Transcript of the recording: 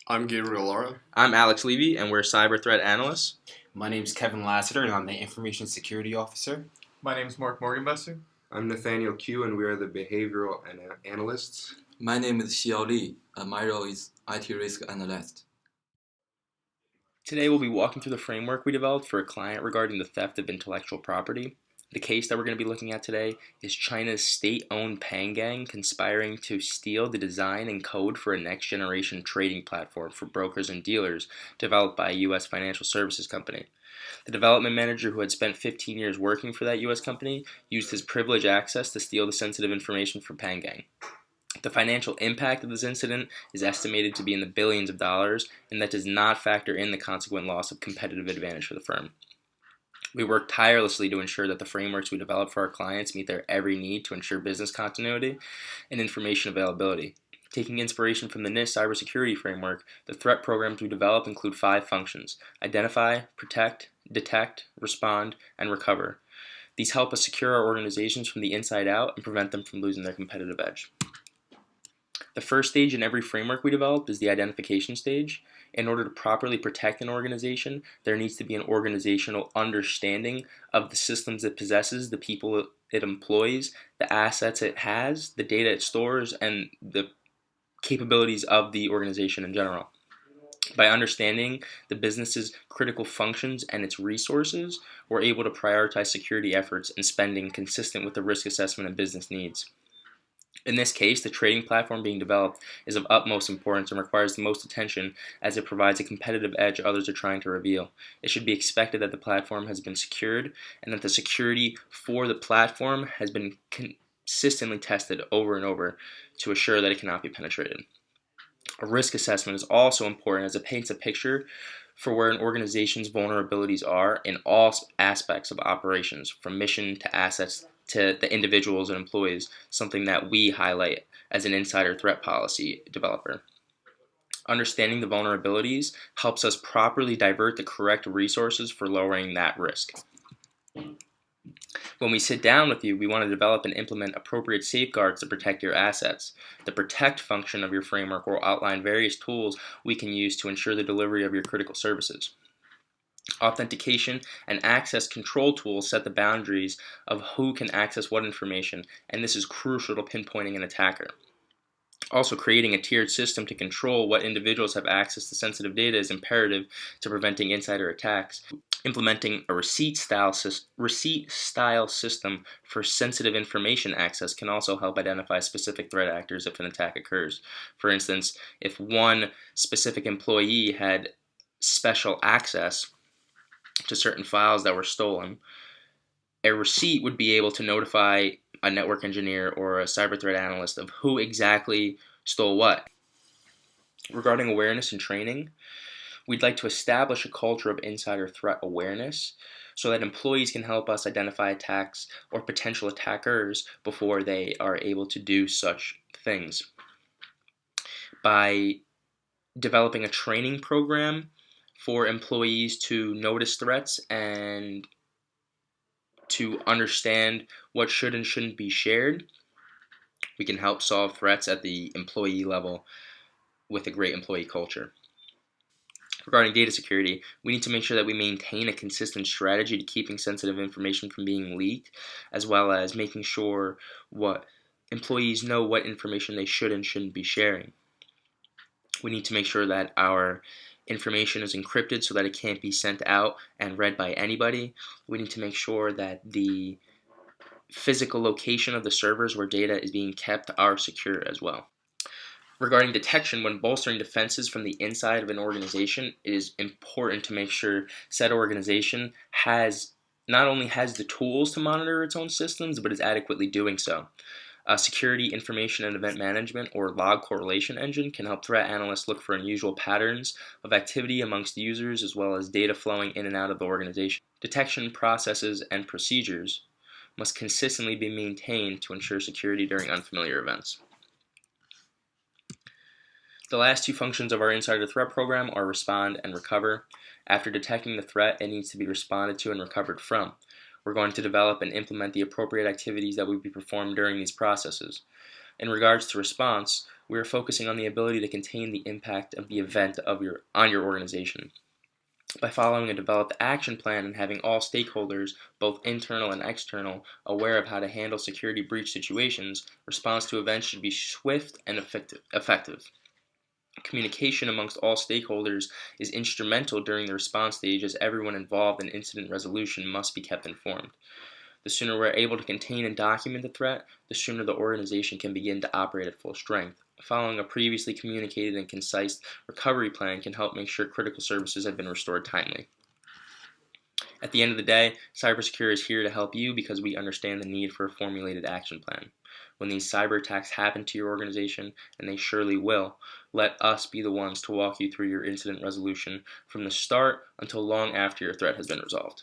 I'm Gabriel Lara. I'm Alex Levy, and we're cyber threat analysts. My name's Kevin Lassiter, and I'm the Information Security Officer. My name's Mark Morgenbesser. I'm Nathaniel Q, and we are the Behavioral Analysts. My name is Xiao Li. My role is IT Risk Analyst. Today we'll be walking through the framework we developed for a client regarding the theft of intellectual property. The case that we're going to be looking at today is China's state-owned Pang Gang conspiring to steal the design and code for a next-generation trading platform for brokers and dealers developed by a U.S. financial services company. The development manager, who had spent 15 years working for that U.S. company, used his privileged access to steal the sensitive information from Pang Gang. The financial impact of this incident is estimated to be in the billions of dollars, and that does not factor in the consequent loss of competitive advantage for the firm. We work tirelessly to ensure that the frameworks we develop for our clients meet their every need to ensure business continuity and information availability. Taking inspiration from the NIST cybersecurity framework, the threat programs we develop include 5 functions: identify, protect, detect, respond, and recover. These help us secure our organizations from the inside out and prevent them from losing their competitive edge. The first stage in every framework we develop is the identification stage. In order to properly protect an organization, there needs to be an organizational understanding of the systems it possesses, the people it employs, the assets it has, the data it stores, and the capabilities of the organization in general. By understanding the business's critical functions and its resources, we're able to prioritize security efforts and spending consistent with the risk assessment and business needs. In this case, the trading platform being developed is of utmost importance and requires the most attention, as it provides a competitive edge others are trying to reveal. It should be expected that the platform has been secured and that the security for the platform has been consistently tested over and over to assure that it cannot be penetrated. A risk assessment is also important, as it paints a picture for where an organization's vulnerabilities are in all aspects of operations, from mission to assets to the individuals and employees, something that we highlight as an insider threat policy developer. Understanding the vulnerabilities helps us properly divert the correct resources for lowering that risk. When we sit down with you, we want to develop and implement appropriate safeguards to protect your assets. The protect function of your framework will outline various tools we can use to ensure the delivery of your critical services. Authentication and access control tools set the boundaries of who can access what information, and this is crucial to pinpointing an attacker. Also, creating a tiered system to control what individuals have access to sensitive data is imperative to preventing insider attacks. Implementing a receipt-style system for sensitive information access can also help identify specific threat actors if an attack occurs. For instance, if one specific employee had special access to certain files that were stolen, a receipt would be able to notify a network engineer or a cyber threat analyst of who exactly stole what. Regarding awareness and training, we'd like to establish a culture of insider threat awareness so that employees can help us identify attacks or potential attackers before they are able to do such things. By developing a training program for employees to notice threats and to understand what should and shouldn't be shared, we can help solve threats at the employee level with a great employee culture. Regarding data security, we need to make sure that we maintain a consistent strategy to keeping sensitive information from being leaked, as well as making sure what employees know what information they should and shouldn't be sharing. We need to make sure that our information is encrypted so that it can't be sent out and read by anybody. We need to make sure that the physical location of the servers where data is being kept are secure as well. Regarding detection, when bolstering defenses from the inside of an organization, it is important to make sure said organization not only has the tools to monitor its own systems, but is adequately doing so. A security information and event management or log correlation engine can help threat analysts look for unusual patterns of activity amongst users, as well as data flowing in and out of the organization. Detection processes and procedures must consistently be maintained to ensure security during unfamiliar events. The last 2 functions of our insider threat program are respond and recover. After detecting the threat, it needs to be responded to and recovered from. We're going to develop and implement the appropriate activities that will be performed during these processes. In regards to response, we are focusing on the ability to contain the impact of the event on your organization. By following a developed action plan and having all stakeholders, both internal and external, aware of how to handle security breach situations, response to events should be swift and effective. Communication amongst all stakeholders is instrumental during the response stage, as everyone involved in incident resolution must be kept informed. The sooner we're able to contain and document the threat, the sooner the organization can begin to operate at full strength. Following a previously communicated and concise recovery plan can help make sure critical services have been restored timely. At the end of the day, cybersecurity is here to help you because we understand the need for a formulated action plan. When these cyber attacks happen to your organization, and they surely will, let us be the ones to walk you through your incident resolution from the start until long after your threat has been resolved.